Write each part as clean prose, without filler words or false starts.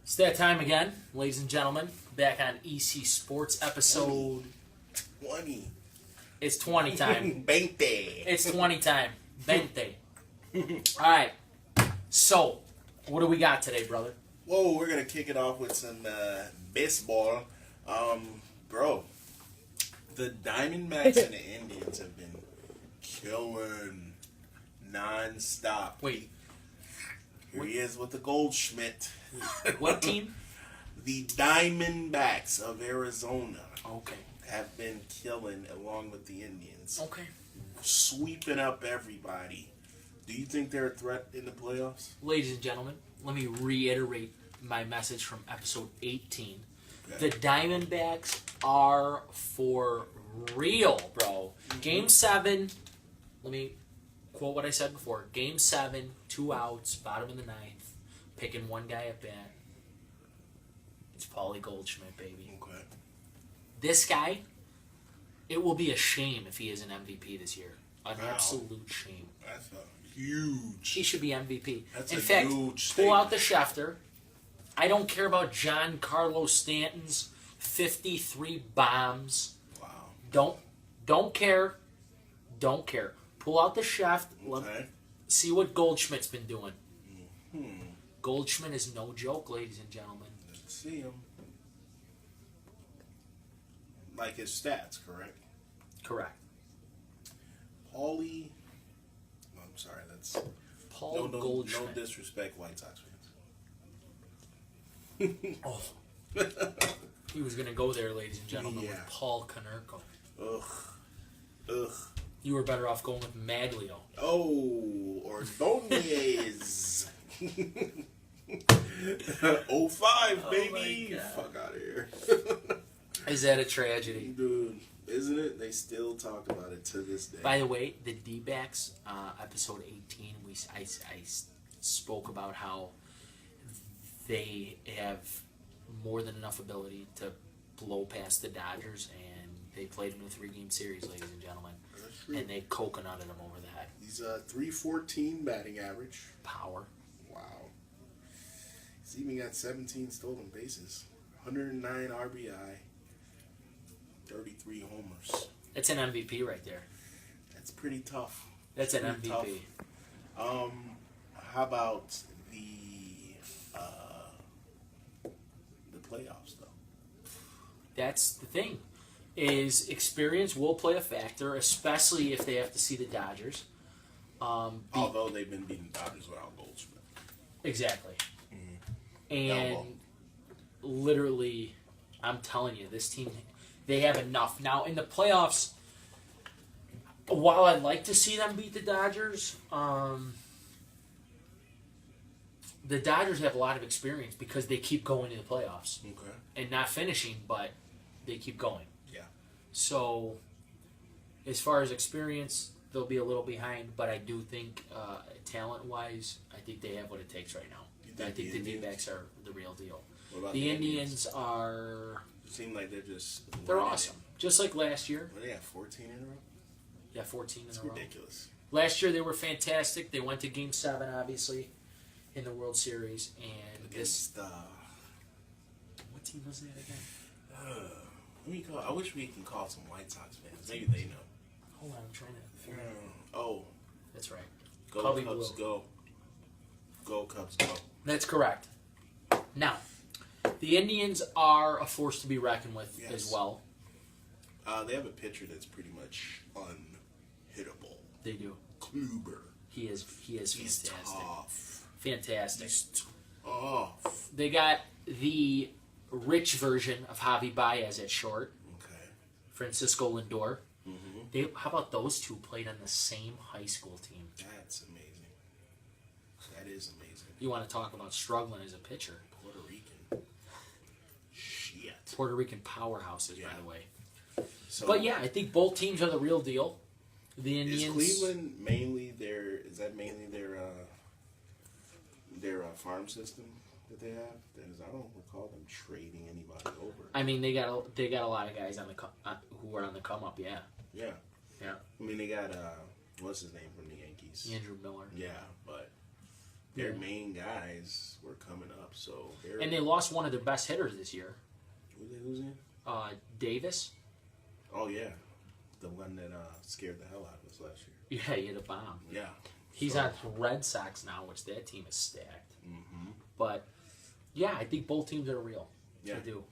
It's that time again, ladies and gentlemen. Back on ECSports episode 20. It's 20 time. 20. It's 20 time. 20. Alright. So, what do we got today, brother? Whoa, we're going to kick it off with some baseball. Bro, the Diamondbacks and the Indians have been killing non-stop. Wait. Here he is with the Goldschmidt. What team? The Diamondbacks of Arizona Okay. have been killing along with the Indians. Okay. Sweeping up everybody. Do you think they're a threat in the playoffs? Ladies and gentlemen, let me reiterate my message from episode 18. Okay. The Diamondbacks are for real, bro. Mm-hmm. Game 7, let me quote what I said before. Game 7, 2 outs, bottom of the ninth, picking one guy at bat. It's Paulie Goldschmidt, baby. Okay. This guy, it will be a shame if he is an MVP this year. An absolute shame. That's a huge. He should be MVP. That's In a fact, huge pull out statement. the Schefter. I don't care about Giancarlo Stanton's 53 bombs. Wow. Don't care. Don't care. Pull out the Scheft. Okay. See what Goldschmidt's been doing. Hmm. Goldschmidt is no joke, ladies and gentlemen. Let's see him. Like his stats, correct? Correct. Paulie. I'm sorry. That's Paul no Goldschmidt. disrespect, White Sox fans. Oh. He was going to go there, ladies and gentlemen, Yeah. with Paul Konerko. Ugh. You were better off going with Maglio. Oh, Ordonez. 05, baby. my God. Fuck out of here. Is that a tragedy? Dude, isn't it? They still talk about it to this day. By the way, the D-backs, episode 18, I spoke about how they have more than enough ability to blow past the Dodgers, and they played in a 3-game series, ladies and gentlemen, That's true. and they coconutted them over that. He's a 314 batting average. Power. Wow. He's even got 17 stolen bases, 109 RBI, 33 homers. That's an MVP right there. That's pretty tough. That's an Pretty MVP. tough. How about the playoffs though? That's the thing, is experience will play a factor, especially if they have to see the Dodgers. Although they've been beating Dodgers without Goldschmidt. Exactly. Mm-hmm. And literally, I'm telling you, this team, they have enough. Now, in the playoffs, while I'd like to see them beat the Dodgers, the Dodgers have a lot of experience because they keep going to the playoffs. Okay. And not finishing, but they keep going. Yeah. So, as far as experience, they'll be a little behind, but I do think, talent-wise, I think they have what it takes right now. I think the D-backs are the real deal. What about The Indians are... seem like they're They're awesome. Just like last year. What, they have 14 in a row? Yeah, 14 That's in a row. ridiculous. Last year they were fantastic. They went to Game 7, obviously, in the World Series. And Against, what team was that again? I wish we can call some White Sox fans. Maybe they know. Hold on, I'm trying to figure out. Oh, That's right. go Cubby Cubs, Blue. go. Go Cubs, go. That's correct. Now, the Indians are a force to be reckoned with Yes. as well. They have a pitcher that's pretty much unhittable. They do. Kluber. He is He's fantastic. tough. Fantastic. He's tough. They got the rich version of Javi Baez at short, Okay. Francisco Lindor. Mm-hmm. How about those two played on the same high school team? That's amazing. That is amazing. You want to talk about struggling as a pitcher. Puerto Rican. Shit. Puerto Rican powerhouses, by Yeah. the way. So, But yeah, I think both teams are the real deal. The is Indians. Cleveland mainly their farm system that they have? Because I don't recall them trading anybody over. I mean, they got a lot of guys on the who are on the come up. Yeah. Yeah. Yeah. I mean, they got what's his name from the Yankees? Andrew Miller. Yeah, but their Yeah. main guys were coming up, so And they lost one of their best hitters this year. Who they losing? Davis. Oh yeah, the one that scared the hell out of us last year. Yeah, he hit a bomb. Yeah. He's on Red Sox now, which that team is stacked. Mm-hmm. But yeah, I think both teams are real. Yeah. I do.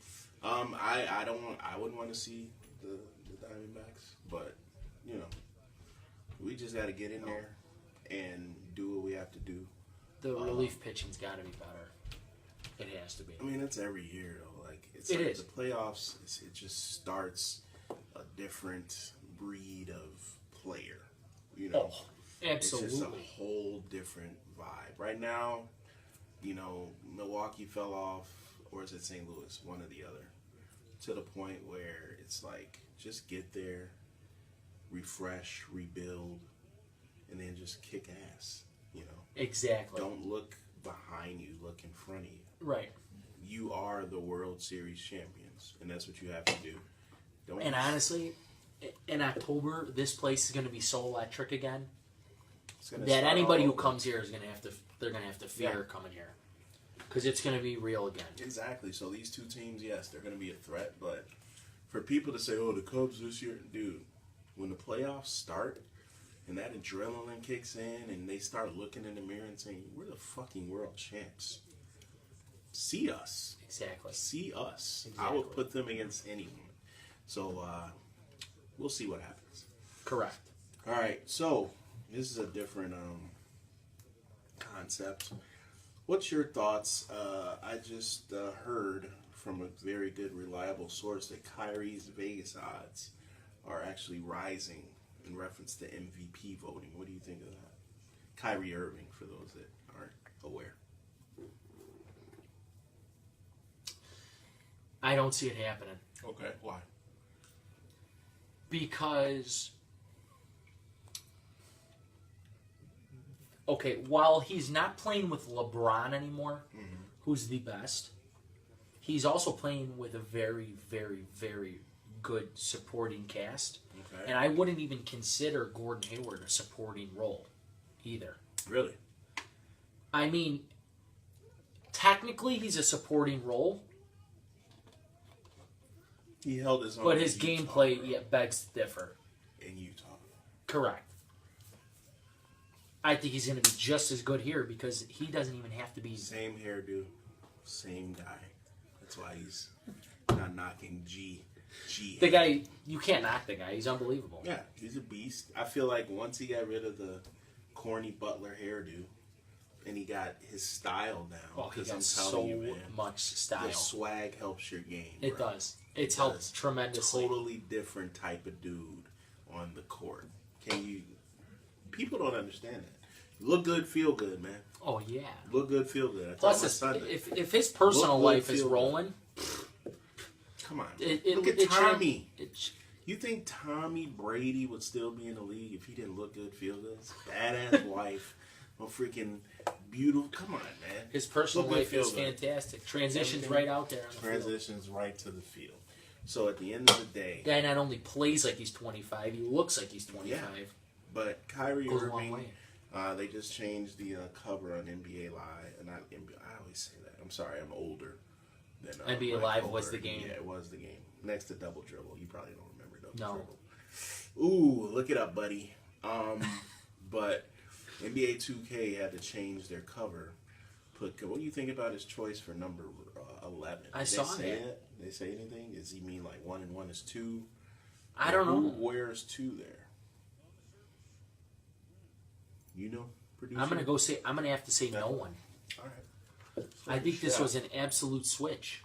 I wouldn't want to see the Diamondbacks, but you know, we just got to get in there and do what we have to do. The relief pitching's got to be better. It has to be. I mean, it's every year though. Like it's It like is. the playoffs. It just starts a different breed of player. You know, Absolutely. It's just a whole different vibe. Right now, you know, Milwaukee fell off, or is it St. Louis? One or the other. To the point where it's like, just get there, refresh, rebuild, and then just kick ass. You know. Exactly. Don't look behind you. Look in front of you. Right. You are the World Series champions, and that's what you have to do. Don't. And honestly, in October, this place is going to be so electric again that anybody who comes here is going to have to. They're going to have to fear coming here because it's going to be real again. Exactly. So these two teams, yes, they're going to be a threat, but for people to say, "Oh, the Cubs this year," dude, when the playoffs start and that adrenaline kicks in, and they start looking in the mirror and saying, "We're the fucking world champs." See us. Exactly. See us. Exactly. I will put them against anyone. So we'll see what happens. Correct. All right. So this is a different concept. What's your thoughts? I just heard from a very good, reliable source that Kyrie's Vegas odds are actually rising in reference to MVP voting. What do you think of that? Kyrie Irving, for those that aren't aware. I don't see it happening. Okay. Why? Because, while he's not playing with LeBron anymore, who's the best, he's also playing with a very, very, very good supporting cast. Okay. And I wouldn't even consider Gordon Hayward a supporting role either. Really? I mean, technically he's a supporting role, He held his own. but his in Utah, gameplay begs to differ. in Utah. Correct. I think he's going to be just as good here because he doesn't even have to be. Same hairdo, same guy. That's why he's not knocking G. The guy, you can't knock the guy. He's unbelievable. Yeah, he's a beast. I feel like once he got rid of the corny Butler hairdo, and he got his style down. Oh, he got I'm so telling you, man, much style. the swag helps your game. It bro. does. It's helped tremendously. Totally different type of dude on the court. People don't understand that. Look good, feel good, man. Oh, yeah. Look good, feel good. I Plus, told my son that. if his personal Look good, life is feel good. rolling, Come on. it, Look at it Tommy. It, You think Tommy Brady would still be in the league if he didn't look good, feel good? Badass wife, a freaking beautiful. Come on, man. his personal Look good, life feel is good. fantastic. Transitions Everything right out there on the field. Transitions right to the field. So at the end of the day, Guy not only plays like he's 25, he looks like he's 25. but Kyrie Goes a long Irving, way. they just changed the cover on NBA Live, and I always say that. I'm sorry, I'm older than NBA Mike Live was Holmberg. the game. Yeah, it was the game. Next to Double Dribble, you probably don't remember Double No. Dribble. Ooh, look it up, buddy. But NBA 2K had to change their cover. What do you think about his choice for number 11? I saw say that. it? They say anything? Does he mean like 1 and 1 is 2? I don't Who know. wears 2 there? You know, producer? I'm gonna have to say no one. All right. I think this Yeah. was an absolute switch.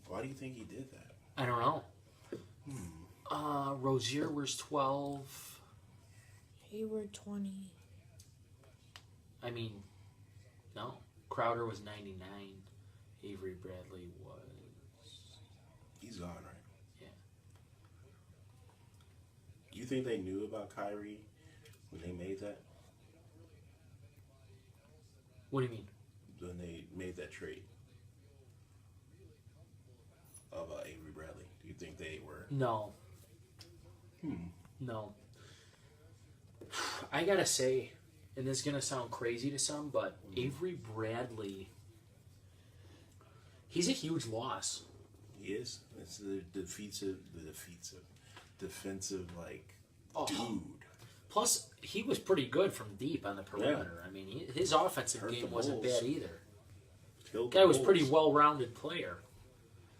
Why do you think he did that? I don't know. Rozier wears 12. Hayward 20. I mean, no. Crowder was 99. Avery Bradley was. He's gone, right? Yeah. Do you think they knew about Kyrie when they made that? What do you mean? When they made that trade of Avery Bradley? Do you think they were? No. No. I gotta say, and this is gonna sound crazy to some, but Avery Bradley He's a huge loss. He is. It's the defensive dude. Plus, he was pretty good from deep on the perimeter. I mean, his offensive game wasn't bad either. Guy was pretty well-rounded player.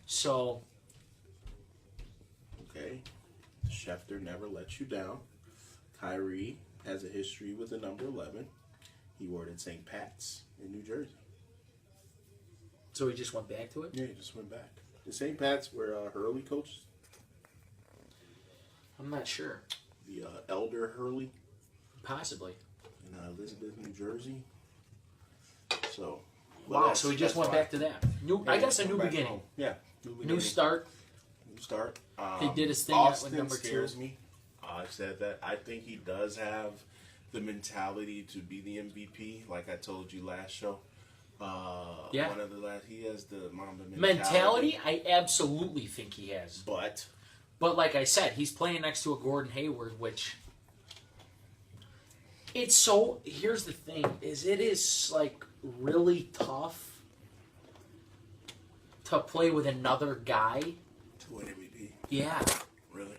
So, okay, Schefter never lets you down. Kyrie has a history with the number 11. He wore it at St. Pat's in New Jersey. so he just went back to it? Yeah, he just went back. The St. Pat's where Hurley coached? I'm not sure. The elder Hurley? Possibly. In Elizabeth, New Jersey. So... Wow, so he just went back to that. I guess a new beginning. Home. Yeah. New start. New start. He did his thing Boston with number 2. scares me. I said that. I think he does have the mentality to be the MVP, like I told you last show. Yeah. One of the last, he has the Mamba Mentality, I absolutely think he has. But like I said, he's playing next to a Gordon Hayward, which... It's so... Here's the thing, is it is, like, really tough to play with another guy. to win MVP. Yeah, Really?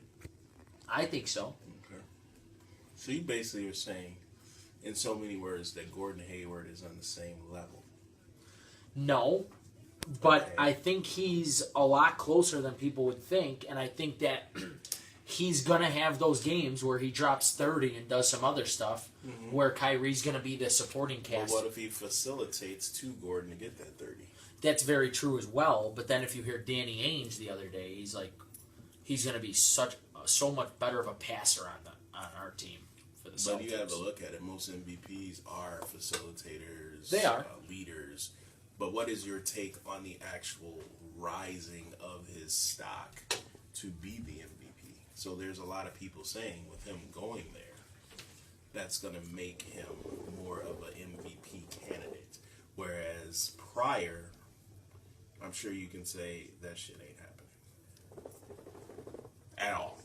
I think so. Okay. So you basically are saying, in so many words, that Gordon Hayward is on the same level. No, but Okay. I think he's a lot closer than people would think, and I think that he's going to have those games where he drops 30 and does some other stuff, where Kyrie's going to be the supporting But cast. what if he facilitates to Gordon to get that 30? That's very true as well, but then if you hear Danny Ainge the other day, he's like, he's going to be so much better of a passer on our team for the Celtics. But you have to look at it. Most MVPs are facilitators. They are. Leaders. But what is your take on the actual rising of his stock to be the MVP? So there's a lot of people saying with him going there, that's going to make him more of an MVP candidate. Whereas prior, I'm sure you can say that shit ain't happening. At all.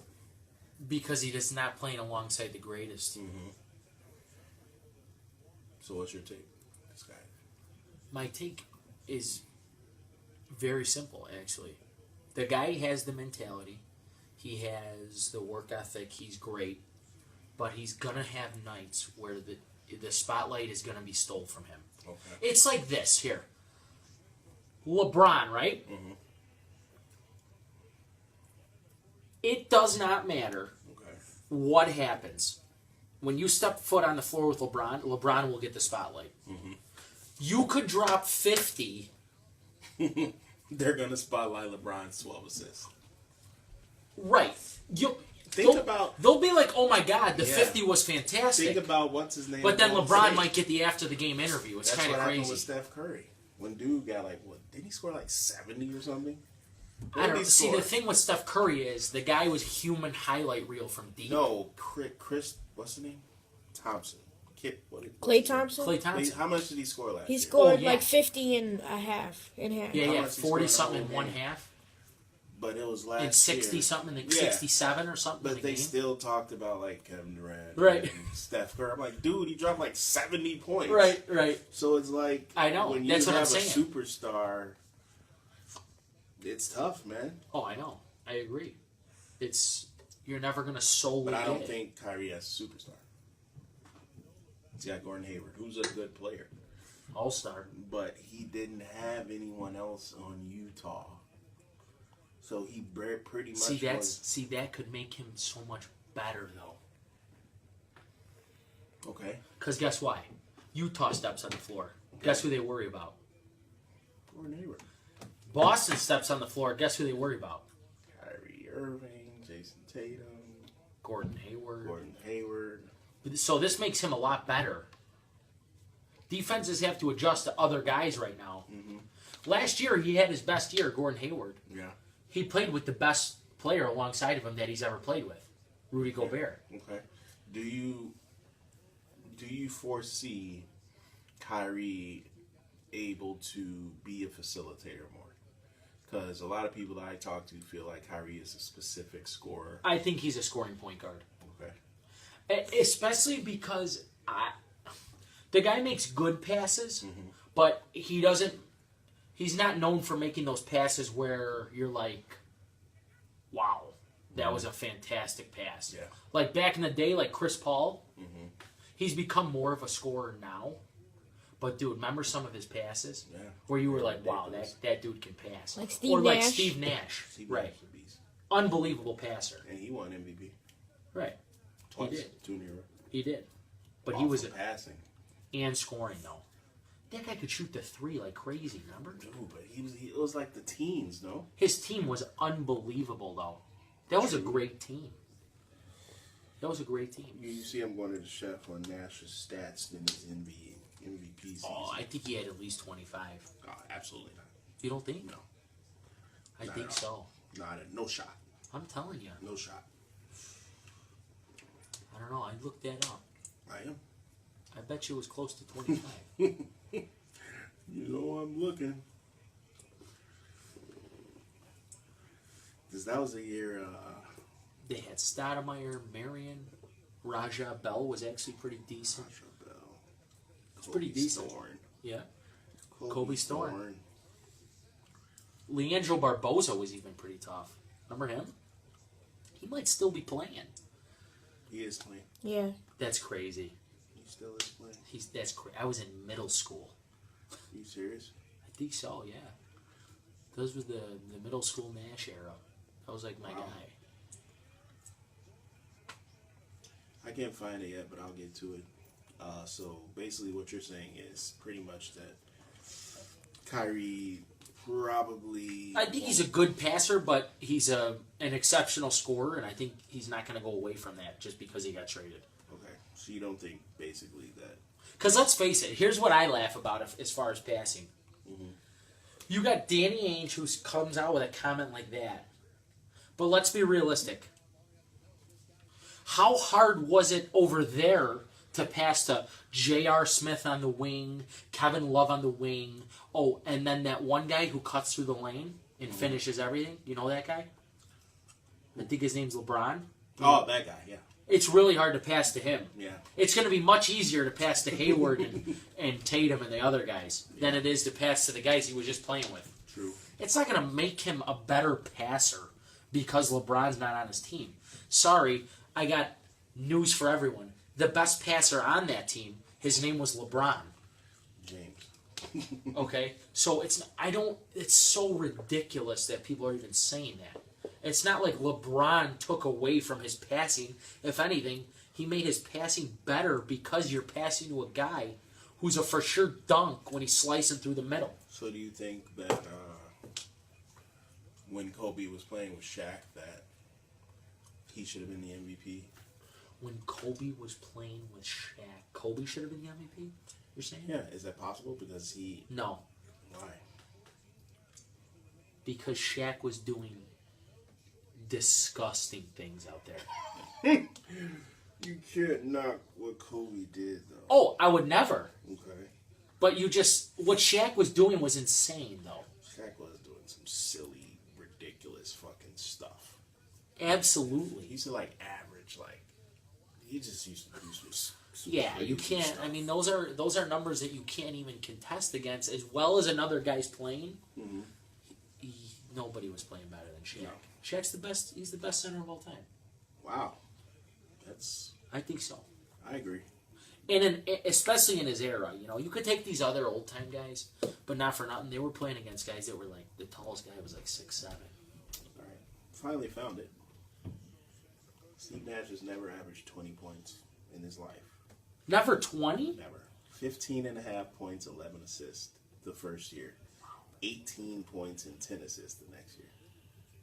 Because he is not playing alongside the greatest. Mm-hmm. So what's your take? This guy. My take is very simple, actually. The guy has the mentality. He has the work ethic. He's great. But he's going to have nights where the spotlight is going to be stole from him. Okay. It's like this, here. LeBron, right? Mm-hmm. It does not matter Okay. what happens. When you step foot on the floor with LeBron, LeBron will get the spotlight. Mm-hmm. You could drop 50. They're going to spotlight LeBron's 12 assists. Right. They'll be like, oh my God, the 50 was fantastic. Think about what's his name. But then LeBron might get the after the game interview. It's kind of That's what happened crazy. with Steph Curry. When dude got didn't he score 70 or something? I don't know. See, the thing with Steph Curry is the guy was human highlight reel from deep. No, Chris, what's his name? Thompson. Klay Thompson? Klay Thompson. How much did he score last He year? scored yeah. 50 and a half. Yeah, How yeah, much he 40 scored something in in the one whole game? half. But it was last And 60 year. something, Yeah. 67 or something. But in the they game. still talked about Kevin Durant, Right. and Steph Curry. I'm like, dude, he dropped 70 points. Right. So it's like, I know. when you That's what I'm have a saying. superstar, it's tough, man. Oh, I know. I agree. You're never going to solely But I get don't it. think Kyrie has a superstar. He's got Gordon Hayward, who's a good player. All-star. But he didn't have anyone else on Utah. So he pretty much See, that could make him so much better, though. Okay. Because guess why? Utah steps on the floor. Guess who they worry about? Gordon Hayward. Boston steps on the floor. Guess who they worry about? Kyrie Irving, Jason Tatum, Gordon Hayward. So this makes him a lot better. Defenses have to adjust to other guys right now. Mm-hmm. Last year, he had his best year, Gordon Hayward. Yeah. He played with the best player alongside of him that he's ever played with, Rudy Gobert. Okay. Do you foresee Kyrie able to be a facilitator more? Because a lot of people that I talk to feel like Kyrie is a specific scorer. I think he's a scoring point guard. Okay. Especially because the guy makes good passes, Mm-hmm. but he doesn't He's not known for making those passes where you're like, wow, that was a fantastic pass. Yeah. Like back in the day, like Chris Paul, Mm-hmm. he's become more of a scorer now. But dude, remember some of his passes? Yeah. Where you were like, wow, Ridiculous. that dude can pass. Like Steve or like Nash. Steve Nash. Steve Right. Nash is a beast. Unbelievable passer. And he won MVP. Right. Twice. He did. 2 in a row. He did. But he Awful was passing. and scoring though. That guy could shoot the three like crazy, remember? Dude, but it was like the teens, no? His team was unbelievable though. That was a great team. That was a great team. You see him going to the chef on Nash's stats in his MVP season. Oh, I think he had at least 25. Oh, absolutely not. You don't think? No. I Not think at all. so. No shot. I'm telling you. No shot. I don't know. I looked that up. I am. I bet you it was close to 25. You know I'm looking. Because that was the year... They had Stoudemire, Marion, Raja Bell was actually pretty decent. Raja Bell. It's pretty decent. Thorne. Yeah. Kobe Thorne. Leandro Barboza was even pretty tough. Remember him? He might still be playing. He is playing. Yeah. That's crazy. He still is playing. That's crazy. I was in middle school. Are you serious? I think so. Yeah. Those were the middle school Nash era. That was like my Wow. guy. I can't find it yet, but I'll get to it. So basically, what you're saying is pretty much that Kyrie probably. I think he's a good passer, but he's an exceptional scorer, and I think he's not going to go away from that just because he got traded. Okay, so you don't think basically that. Because let's face it, here's what I laugh about as far as passing. Mm-hmm. You got Danny Ainge who comes out with a comment like that. But let's be realistic. How hard was it over there to pass to J.R. Smith on the wing, Kevin Love on the wing, oh, and then that one guy who cuts through the lane and finishes everything? You know that guy? I think his name's LeBron. Oh, that guy, yeah. It's really hard to pass to him. Yeah. It's going to be much easier to pass to Hayward and Tatum and the other guys than it is to pass to the guys he was just playing with. True. It's not going to make him a better passer because LeBron's not on his team. Sorry, I got news for everyone. The best passer on that team, his name was LeBron. James. Okay? So it's so ridiculous that people are even saying that. It's not like LeBron took away from his passing. If anything, he made his passing better because you're passing to a guy who's a for sure dunk when he's slicing through the middle. So do you think that when Kobe was playing with Shaq that he should have been the MVP? When Kobe was playing with Shaq, Kobe should have been the MVP? You're saying? Yeah, is that possible? Because he... No, Why? because Shaq was doing disgusting things out there. You can't knock what Kobe did, though. Oh, I would never. Okay. But what Shaq was doing was insane, though. Shaq was doing some silly, ridiculous fucking stuff. Absolutely. He used to, average, he just used to do some Yeah, you crazy can't. stuff. I mean, those are numbers that you can't even contest against. As well as another guy's playing, Mhm. nobody was playing better than Shaq. No. Shaq's the best. He's the best center of all time. Wow. That's... I think so. I agree. And especially in his era, you could take these other old time guys, but not for nothing. They were playing against guys that were the tallest guy was 6'7". All right. Finally found it. Steve Nash has never averaged 20 points in his life. Never 20? Never. 15 and a half points, 11 assists the first year. 18 points and 10 assists the next year.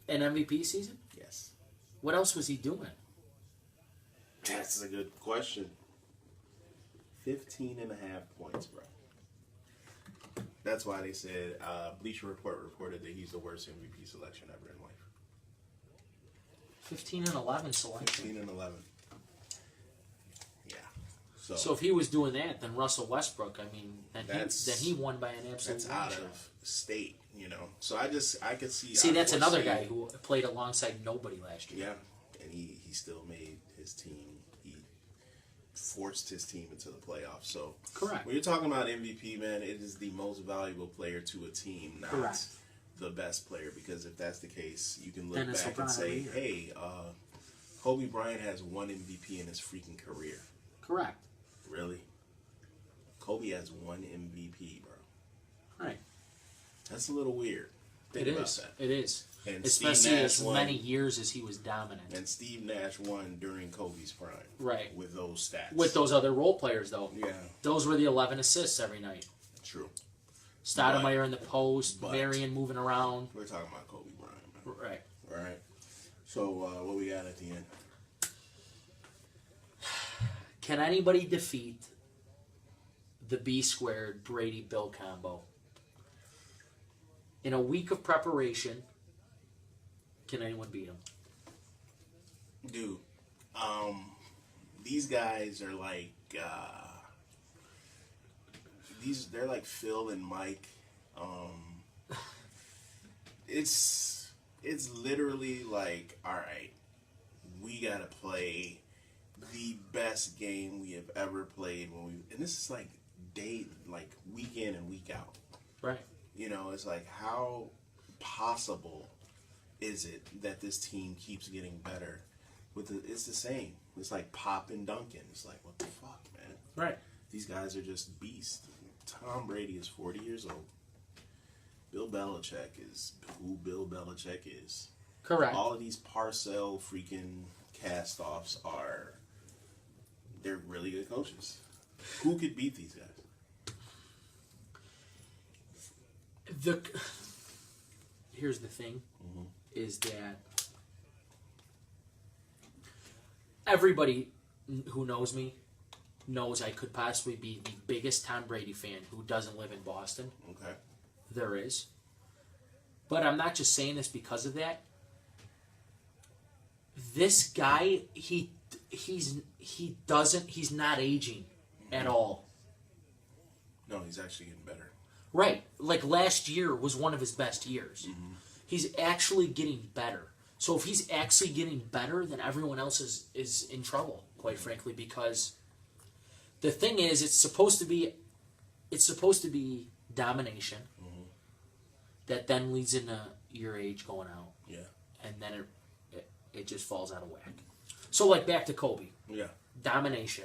An MVP season? Yes. What else was he doing? That's a good question. 15 and a half points, bro. That's why they said Bleacher Report reported that he's the worst MVP selection ever in life. 15 and 11 selection. 15 and 11. Yeah. So if he was doing that, then Russell Westbrook, then That's- he won by an absolute that's out landslide. of state, So I could see. See, I that's another foresee- guy who played alongside nobody last year. Yeah, and he still made his team eat forced his team into the playoffs. So Correct. when you're talking about MVP, man, it is the most valuable player to a team, not Correct. the best player. Because if that's the case, you can Then look it's back and LeBron say, every year. hey, Kobe Bryant has one MVP in his freaking career. Correct. Really? Kobe has one MVP, bro. Right. That's a little weird. Think It about is. that. It is. And Especially Steve Nash as won. many years as he was dominant. And Steve Nash won during Kobe's prime. Right. With those stats. With those other role players, though. Yeah, Those were the 11 assists every night. true. Stoudemire in the post, but- Marion moving around. We're talking about Kobe Bryant, man. Right. All right. So, what we got at the end? Can anybody defeat the B squared Brady Bill combo? In a week of preparation, can anyone beat him? Dude, these guys are like, they're like Phil and Mike. It's literally like, all right, we gotta play the best game we have ever played and this is like week in and week out. Right. You know, it's like, how possible is it that this team keeps getting better? It's the same. It's like Pop and Duncan. It's like, what the fuck, man? Right. These guys are just beasts. Tom Brady is 40 years old. Bill Belichick is who Bill Belichick is. Correct. All of these Parcell freaking cast-offs they're really good coaches. Who could beat these guys? Here's the thing, is that everybody who knows me knows I could possibly be the biggest Tom Brady fan who doesn't live in Boston. Okay. There is. But I'm not just saying this because of that. This guy, he's not aging at all. No, he's actually getting better. Right. Like last year was one of his best years. He's actually getting better. So if he's actually getting better, then everyone else is in trouble, quite frankly, because the thing is, it's supposed to be domination that then leads into your age going out. Yeah. And then it just falls out of whack. So like back to Kobe. Yeah. Domination.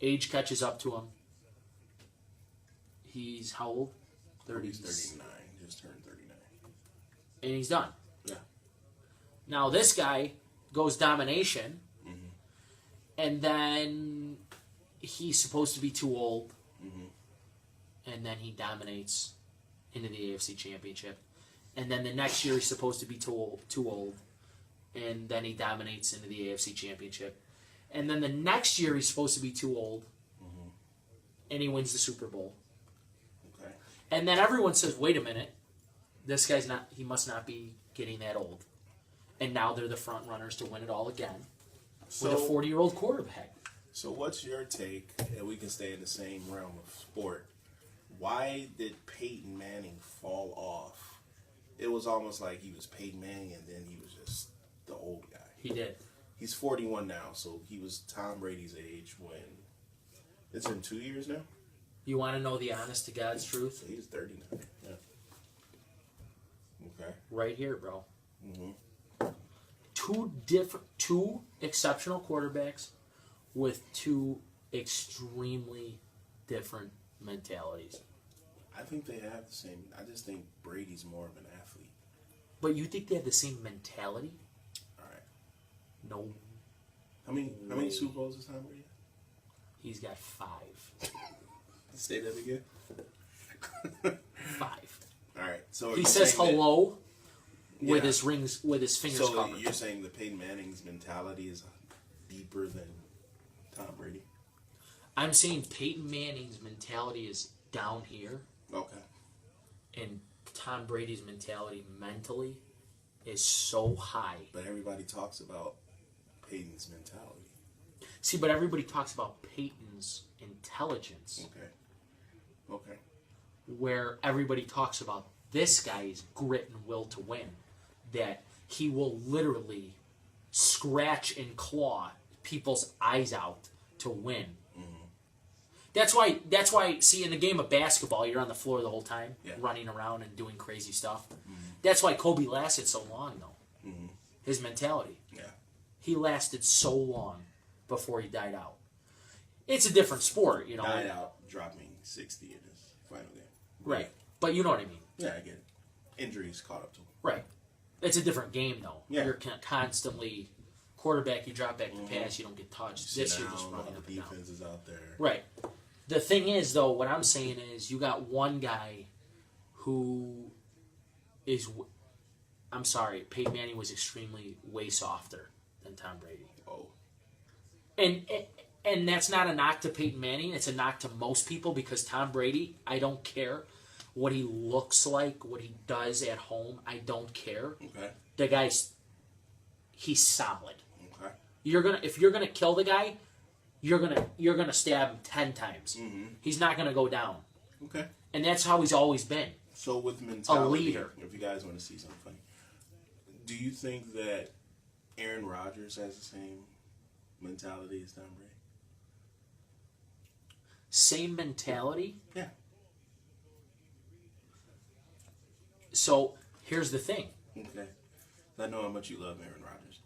Age catches up to him. He's how old? 30. He's 39. Just turned 39. And he's done. Yeah. Now this guy goes domination, and then he's supposed to be too old, and then he dominates into the AFC Championship, and then the next year he's supposed to be too old, and then he dominates into the AFC Championship, and then the next year he's supposed to be too old, and he wins the Super Bowl. Okay. And then everyone says, wait a minute, this guy's not, he must not be getting that old. And now they're the front runners to win it all again with a 40-year-old quarterback. So what's your take, and we can stay in the same realm of sport, why did Peyton Manning fall off? It was almost like he was Peyton Manning and then he was just the old guy. He did. He's 41 now, so he was Tom Brady's age when, it's in 2 years now? You want to know the honest to God's truth? So he's 39. Yeah. Okay. Right here, bro. Two exceptional quarterbacks with two extremely different mentalities. I think they have the same, I just think Brady's more of an athlete. But you think they have the same mentality? All right. No. How many Super Bowls does Tom Brady have? He's got 5. Say that again. 5. All right. So He you're says saying that- hello with Yeah. his rings, with his fingers So covered. you're saying the Peyton Manning's mentality is deeper than Tom Brady? I'm saying Peyton Manning's mentality is down here, Okay. and Tom Brady's mentality mentally is so high. But everybody talks about Peyton's mentality. See, but everybody talks about Peyton's intelligence, Okay. Okay. where everybody talks about this guy's grit and will to win. That he will literally scratch and claw people's eyes out to win. That's why. See, in the game of basketball, you're on the floor the whole time, running around and doing crazy stuff. That's why Kobe lasted so long, though. His mentality. Yeah. He lasted so long before he died out. It's a different sport, you know. Died out, dropping 60 in his final game. Right, but you know what I mean. Yeah, I get it. Injuries caught up to him. Right. It's a different game, though. Yeah. You're constantly quarterback. You drop back to pass. You don't get touched. This you're just running up and down. Defense is out there. Right. The thing is, though, what I'm saying is you got one guy who is, I'm sorry, Peyton Manning was extremely way softer than Tom Brady. Oh. And that's not a knock to Peyton Manning. It's a knock to most people because Tom Brady, I don't care what he looks like, what he does at home. I don't care. Okay. The guy's, he's solid. Okay. If you're gonna kill the guy, you're gonna stab him 10 times. He's not gonna go down. Okay. And that's how he's always been. So with mentality, A leader. if you guys want to see something funny, do you think that Aaron Rodgers has the same mentality as Tom Brady? Same mentality. Yeah. So here's the thing. Okay. I know how much you love Aaron Rodgers.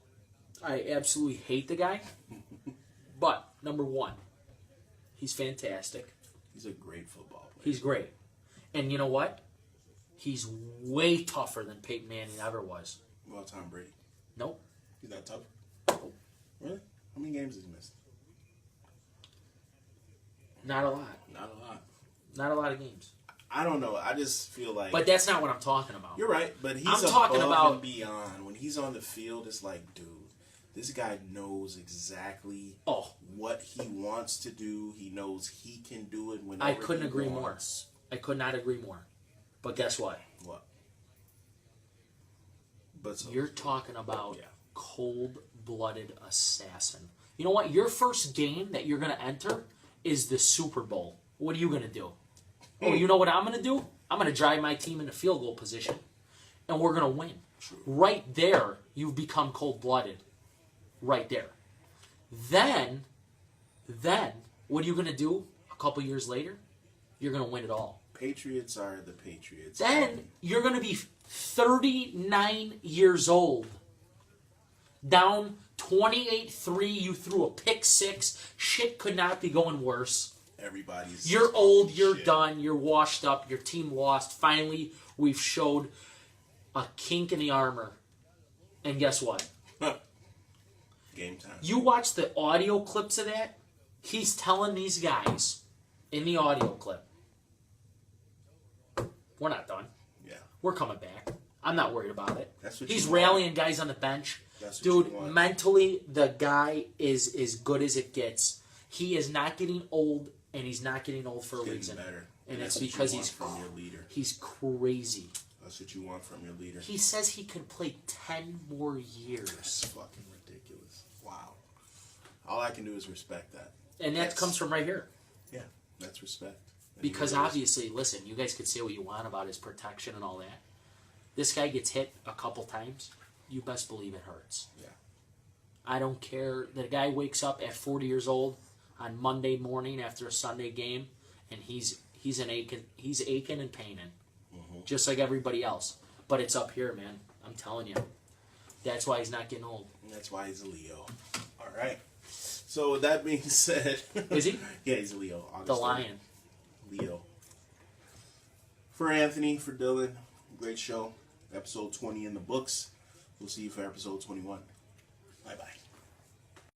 I absolutely hate the guy. But, number one, he's fantastic. He's a great football player. He's great. And you know what? He's way tougher than Peyton Manning ever was. Well, Tom Brady. Nope. He's not tough. Really? How many games has he missed? Not a lot. Not a lot. Not a lot of games. I don't know. I just feel like. But that's not what I'm talking about. You're right, but he's I'm talking above about and beyond. When he's on the field, it's like, dude, this guy knows exactly what he wants to do. He knows he can do it whenever I couldn't he agree wants. more. I could not agree more. But guess what? What? But so, You're talking about cold-blooded assassin. You know what? Your first game that you're going to enter is the Super Bowl. What are you going to do? Oh, you know what I'm going to do? I'm going to drive my team into field goal position, and we're going to win. True. Right there, you've become cold-blooded. Right there. Then, what are you going to do a couple years later? You're going to win it all. Patriots are the Patriots. Then you're going to be 39 years old. Down 28-3, you threw a pick six. Shit could not be going worse. Everybody's. You're old, you're done, you're washed up, your team lost. Finally, we've showed a kink in the armor. And guess what? Game time. You watch the audio clips of that, he's telling these guys in the audio clip, we're not done. Yeah. We're coming back. I'm not worried about it. That's what He's you want. rallying guys on the bench. That's what you Dude, want. mentally, the guy is as good as it gets. He is not getting old, and he's not getting old for a Getting reason. better. And that's it's what you because want he's from your leader. He's crazy. That's what you want from your leader. He says he can play 10 more years. That's fucking ridiculous. Wow. All I can do is respect that. And that comes from right here. Yeah, that's respect. And Because he really is. obviously, listen, you guys could say what you want about his protection and all that. This guy gets hit a couple times. You best believe it hurts. Yeah. I don't care. The guy wakes up at 40 years old on Monday morning after a Sunday game, and he's aching and paining, just like everybody else. But it's up here, man. I'm telling you. That's why he's not getting old. And that's why he's a Leo. All right. So with that being said, Is he? Yeah, he's a Leo. August The 30th. Lion. Leo. For Anthony, for Dylan, great show. Episode 20 in the books. We'll see you for episode 21. Bye bye.